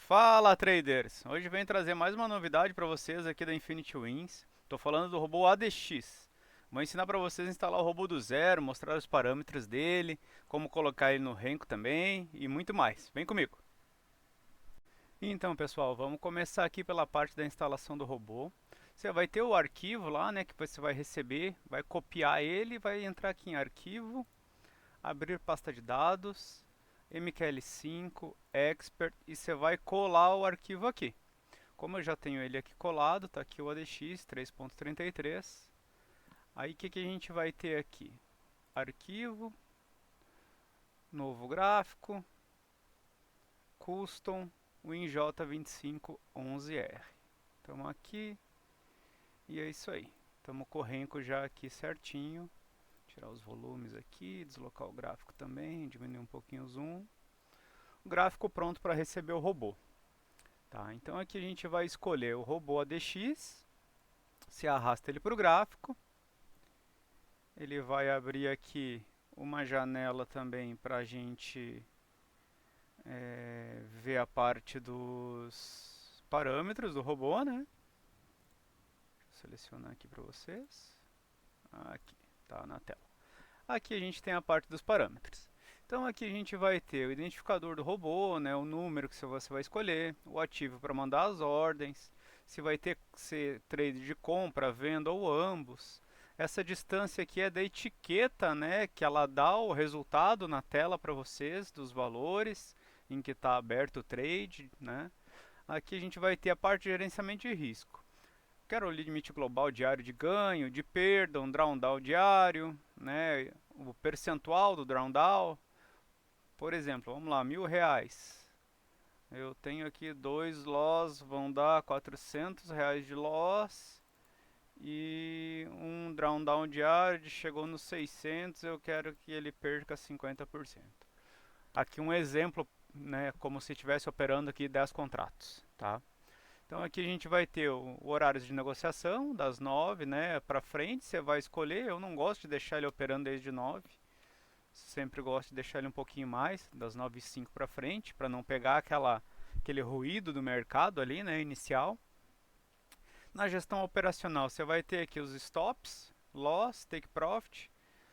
Fala, traders! Hoje venho trazer mais uma novidade para vocês aqui da Infinity Wins. Estou falando do robô ADX. Vou ensinar para vocês a instalar o robô do zero, mostrar os parâmetros dele, como colocar ele no Renko também e muito mais. Vem comigo! Então, pessoal, vamos começar aqui pela parte da instalação do robô. Você vai ter o arquivo lá, né, que você vai receber, vai copiar ele, vai entrar aqui em arquivo, abrir pasta de dados, MQL5, Expert e você vai colar o arquivo aqui. Como eu já tenho ele aqui colado, está aqui o ADX 3.33. Aí o que a gente vai ter aqui? Arquivo, novo gráfico, custom, WinJ2511R. Estamos aqui e é isso aí. Estamos com o Renko já aqui certinho. Tirar os volumes aqui, deslocar o gráfico também, diminuir um pouquinho o zoom. O gráfico pronto para receber o robô. Tá, então aqui a gente vai escolher o robô ADX, se arrasta ele para o gráfico, ele vai abrir aqui uma janela também para a gente ver a parte dos parâmetros do robô, né? Deixa eu selecionar aqui para vocês. Aqui, tá na tela. Aqui a gente tem a parte dos parâmetros. Então aqui a gente vai ter o identificador do robô, né, o número que você vai escolher, o ativo para mandar as ordens, se vai ter que ser trade de compra, venda ou ambos. Essa distância aqui é da etiqueta, né, que ela dá o resultado na tela para vocês dos valores em que está aberto o trade, né. Aqui a gente vai ter a parte de gerenciamento de risco. Quero o limite global diário de ganho, de perda, um drawdown diário, né, o percentual do drawdown. Por exemplo, vamos lá, R$ 1.000. Eu tenho aqui dois loss, vão dar R$ 400 de loss. E um drawdown diário chegou nos 600, eu quero que ele perca 50%. Aqui um exemplo, né, como se estivesse operando aqui 10 contratos, tá? Então aqui a gente vai ter o horário de negociação, das 9, né, para frente, você vai escolher. Eu não gosto de deixar ele operando desde 9. Sempre gosto de deixar ele um pouquinho mais, das 9h05 para frente, para não pegar aquele ruído do mercado ali, né, inicial. Na gestão operacional, você vai ter aqui os stops, loss, take profit.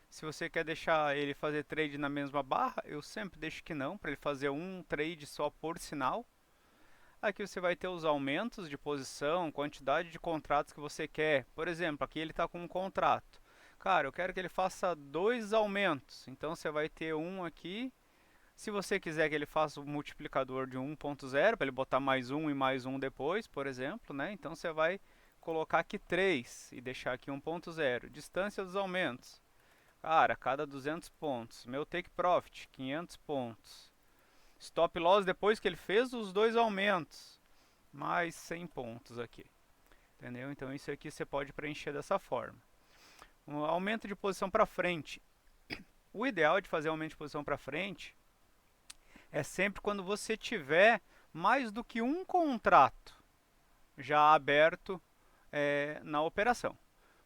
Se você quer deixar ele fazer trade na mesma barra, eu sempre deixo que não, para ele fazer um trade só por sinal. Aqui você vai ter os aumentos de posição, quantidade de contratos que você quer. Por exemplo, aqui ele está com um contrato. Cara, eu quero que ele faça 2 aumentos. Então você vai ter um aqui. Se você quiser que ele faça o multiplicador de 1.0, para ele botar mais um e mais um depois, por exemplo, né? Então você vai colocar aqui 3 e deixar aqui 1.0. Distância dos aumentos. Cara, cada 200 pontos. Meu take profit, 500 pontos. Stop loss depois que ele fez os 2 aumentos, mais 100 pontos aqui. Entendeu? Então isso aqui você pode preencher dessa forma. Um aumento de posição para frente. O ideal de fazer aumento de posição para frente é sempre quando você tiver mais do que um contrato já aberto na operação.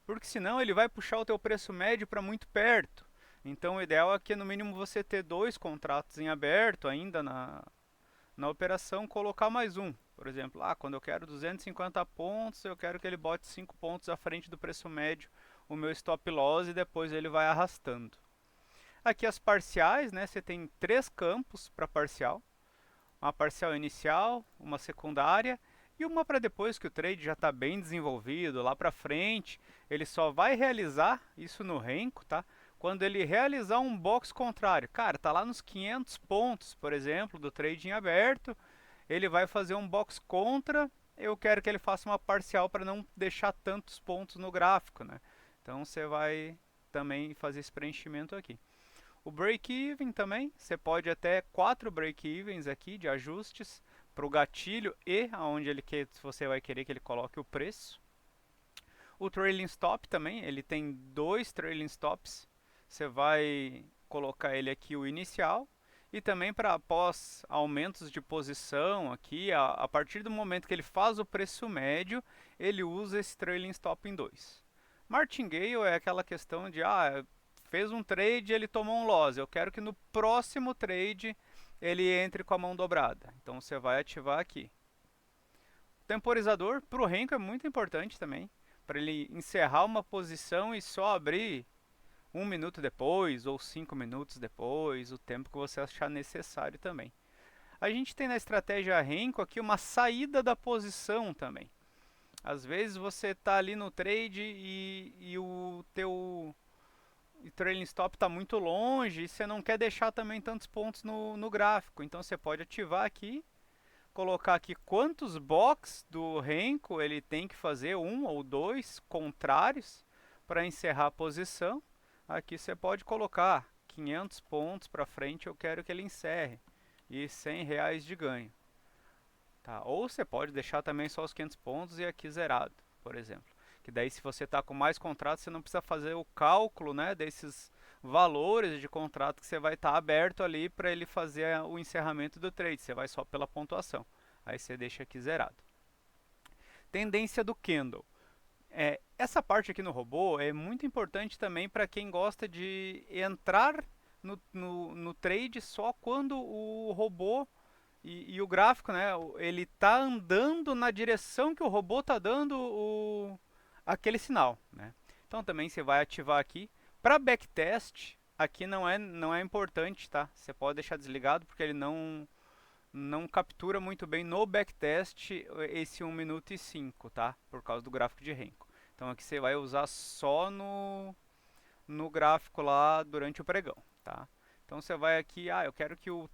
Porque senão ele vai puxar o teu preço médio para muito perto. Então o ideal é que no mínimo você ter 2 contratos em aberto ainda na operação, colocar mais um. Por exemplo, quando eu quero 250 pontos, eu quero que ele bote 5 pontos à frente do preço médio, o meu stop loss, e depois ele vai arrastando. Aqui as parciais, né? Você tem 3 campos para parcial. Uma parcial inicial, uma secundária e uma para depois que o trade já está bem desenvolvido, lá para frente. Ele só vai realizar isso no Renko, tá? Quando ele realizar um box contrário. Cara, tá lá nos 500 pontos, por exemplo, do trading aberto. Ele vai fazer um box contra. Eu quero que ele faça uma parcial para não deixar tantos pontos no gráfico, né? Então você vai também fazer esse preenchimento aqui. O break-even também, você pode até 4 break-evens aqui de ajustes para o gatilho e aonde você vai querer que ele coloque o preço. O trailing stop também, ele tem 2 trailing stops. Você vai colocar ele aqui o inicial e também para após aumentos de posição aqui, a partir do momento que ele faz o preço médio, ele usa esse trailing stop em 2. Martingale é aquela questão de fez um trade e ele tomou um loss. Eu quero que no próximo trade ele entre com a mão dobrada. Então você vai ativar aqui. O temporizador para o Renko é muito importante também, para ele encerrar uma posição e só abrir 1 minuto depois ou 5 minutos depois, o tempo que você achar necessário também. A gente tem na estratégia Renko aqui uma saída da posição também. Às vezes você está ali no trade e o teu trailing stop está muito longe e você não quer deixar também tantos pontos no gráfico. Então você pode ativar aqui, colocar aqui quantos box do Renko ele tem que fazer, 1 ou 2 contrários para encerrar a posição. Aqui você pode colocar 500 pontos para frente, eu quero que ele encerre, e R$ 100 de ganho. Tá? Ou você pode deixar também só os 500 pontos e aqui zerado, por exemplo. Que daí se você está com mais contratos, você não precisa fazer o cálculo, né, desses valores de contrato que você vai estar aberto ali para ele fazer o encerramento do trade. Você vai só pela pontuação. Aí você deixa aqui zerado. Tendência do candle. Essa parte aqui no robô é muito importante também para quem gosta de entrar no trade só quando o robô e o gráfico, né, ele está andando na direção que o robô está dando aquele sinal, né? Então também você vai ativar aqui. Para backtest, aqui não é importante, tá? Você pode deixar desligado porque ele não captura muito bem no backtest esse 1 minuto e 5, tá? Por causa do gráfico de Renko. Então aqui você vai usar só no gráfico lá durante o pregão, tá? Então você vai aqui, eu quero que o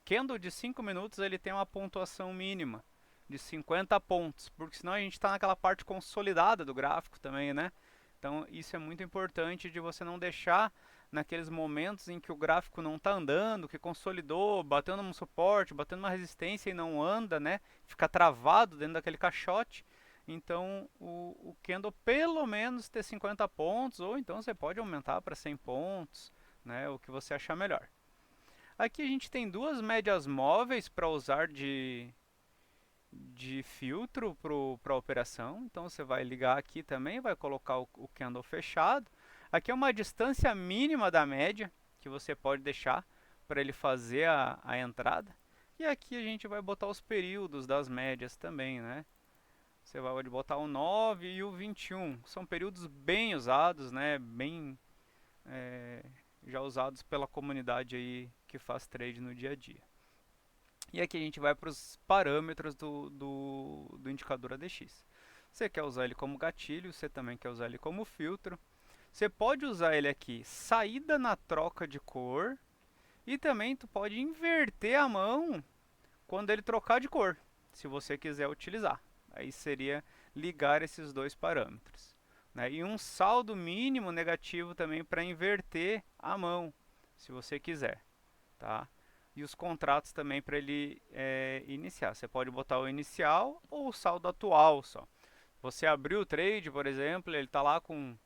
candle de 5 minutos ele tem uma pontuação mínima de 50 pontos, porque senão a gente está naquela parte consolidada do gráfico também, né? Então isso é muito importante de você não deixar naqueles momentos em que o gráfico não está andando, que consolidou, batendo um suporte, batendo uma resistência e não anda, né? Fica travado dentro daquele caixote. Então o candle pelo menos ter 50 pontos, ou então você pode aumentar para 100 pontos, né? O que você achar melhor. Aqui a gente tem duas médias móveis para usar de filtro para a operação. Então você vai ligar aqui também, vai colocar o candle fechado. Aqui é uma distância mínima da média que você pode deixar para ele fazer a entrada. E aqui a gente vai botar os períodos das médias também, né? Você vai botar o 9 e o 21. São períodos bem usados, né? Bem já usados pela comunidade aí que faz trade no dia a dia. E aqui a gente vai para os parâmetros do indicador ADX. Você quer usar ele como gatilho, você também quer usar ele como filtro. Você pode usar ele aqui, saída na troca de cor, e também tu pode inverter a mão quando ele trocar de cor, se você quiser utilizar. Aí seria ligar esses dois parâmetros. Né? E um saldo mínimo negativo também para inverter a mão, se você quiser. Tá? E os contratos também para ele iniciar. Você pode botar o inicial ou o saldo atual só. Você abriu o trade, por exemplo, ele está lá com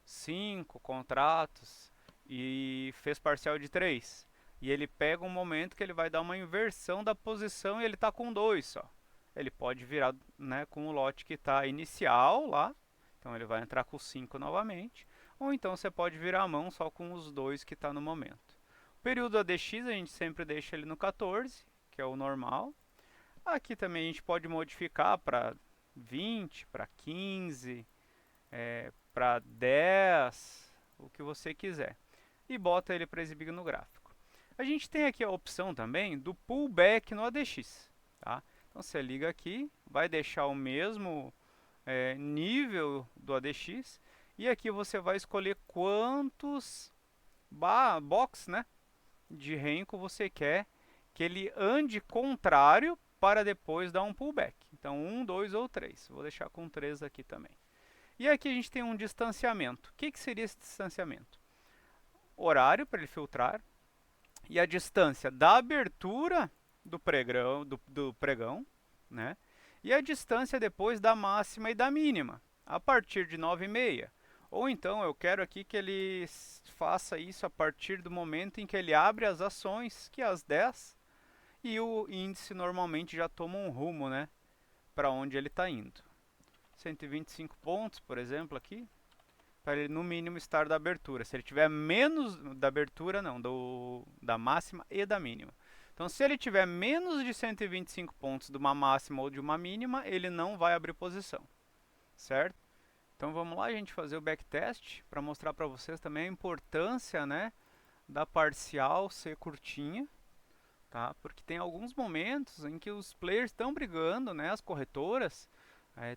5 contratos e fez parcial de 3. E ele pega um momento que ele vai dar uma inversão da posição e ele está com 2 só. Ele pode virar, né, com o lote que está inicial lá, então ele vai entrar com 5 novamente. Ou então você pode virar a mão só com os 2 que está no momento. O período ADX a gente sempre deixa ele no 14, que é o normal. Aqui também a gente pode modificar para 20, para 15, para 10, o que você quiser. E bota ele para exibir no gráfico. A gente tem aqui a opção também do pullback no ADX. Tá? Então você liga aqui, vai deixar o mesmo nível do ADX. E aqui você vai escolher quantos box, né, de Renko você quer que ele ande contrário para depois dar um pullback. Então 1, 2 ou 3. Vou deixar com 3 aqui também. E aqui a gente tem um distanciamento. O que seria esse distanciamento? Horário para ele filtrar e a distância da abertura do pregão, né? E a distância depois da máxima e da mínima, a partir de 9,5. Ou então eu quero aqui que ele faça isso a partir do momento em que ele abre as ações, que é às 10, e o índice normalmente já toma um rumo, né, para onde ele está indo. 125 pontos, por exemplo, aqui. para ele no mínimo estar da abertura. Se ele tiver menos da abertura, não, da máxima e da mínima. Então, se ele tiver menos de 125 pontos de uma máxima ou de uma mínima, ele não vai abrir posição, certo? Então, vamos lá a gente fazer o backtest para mostrar para vocês também a importância, né, da parcial ser curtinha, tá? Porque tem alguns momentos em que os players estão brigando, né, as corretoras.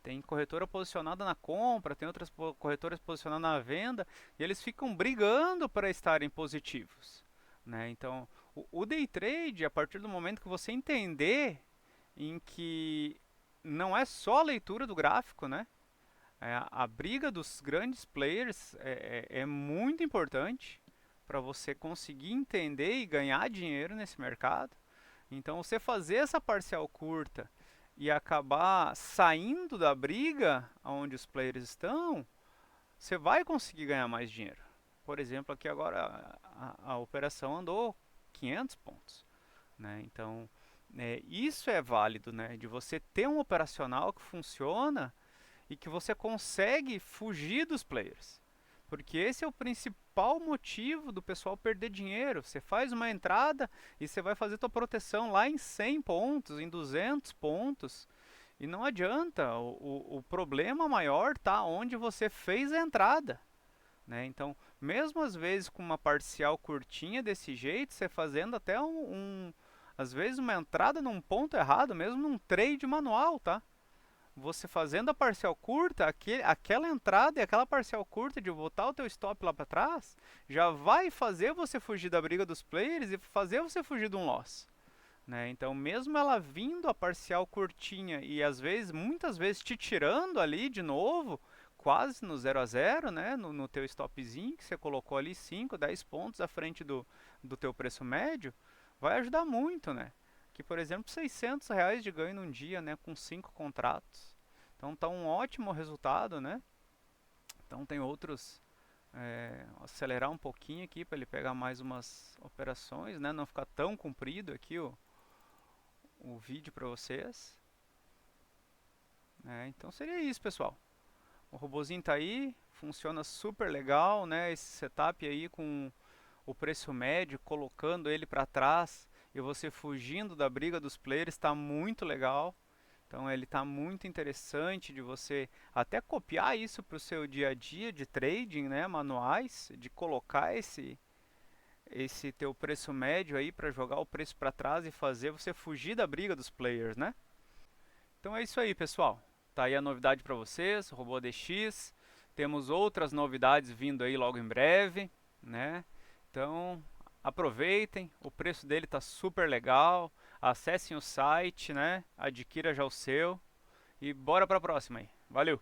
Tem corretora posicionada na compra, tem outras corretoras posicionadas na venda, e eles ficam brigando para estarem positivos, né? Então, o day trade, a partir do momento que você entender em que não é só a leitura do gráfico, né? A briga dos grandes players é muito importante para você conseguir entender e ganhar dinheiro nesse mercado. Então, você fazer essa parcial curta e acabar saindo da briga onde os players estão, você vai conseguir ganhar mais dinheiro. Por exemplo, aqui agora a operação andou 500 pontos, né? Então, isso é válido, né? De você ter um operacional que funciona e que você consegue fugir dos players. Porque esse é o principal motivo do pessoal perder dinheiro. Você faz uma entrada e você vai fazer tua proteção lá em 100 pontos, em 200 pontos. E não adianta, o problema maior está onde você fez a entrada, né? Então, mesmo às vezes com uma parcial curtinha desse jeito, você fazendo até às vezes uma entrada num ponto errado, mesmo num trade manual, tá? Você fazendo a parcial curta, aquela entrada e aquela parcial curta de botar o teu stop lá para trás, já vai fazer você fugir da briga dos players e fazer você fugir de um loss, né? Então, mesmo ela vindo a parcial curtinha e às vezes, muitas vezes te tirando ali de novo, quase no 0 a 0, né? No teu stopzinho que você colocou ali 5, 10 pontos à frente do teu preço médio, vai ajudar muito, né? Que, por exemplo, R$ 600 de ganho num dia, né, com 5 contratos. Então tá um ótimo resultado, né? Então tem outros, acelerar um pouquinho aqui para ele pegar mais umas operações, né? Não ficar tão comprido aqui o vídeo para vocês. Então seria isso, pessoal. O robozinho tá aí, funciona super legal, né? Esse setup aí com o preço médio, colocando ele para trás e você fugindo da briga dos players está muito legal. Então ele está muito interessante de você até copiar isso para o seu dia a dia de trading, né, manuais, de colocar esse teu preço médio aí para jogar o preço para trás e fazer você fugir da briga dos players, né? Então é isso aí, pessoal. Tá aí a novidade para vocês, o Robô DX. Temos outras novidades vindo aí logo em breve, né? Então, aproveitem, o preço dele tá super legal. Acessem o site, né? Adquira já o seu e bora para a próxima aí. Valeu.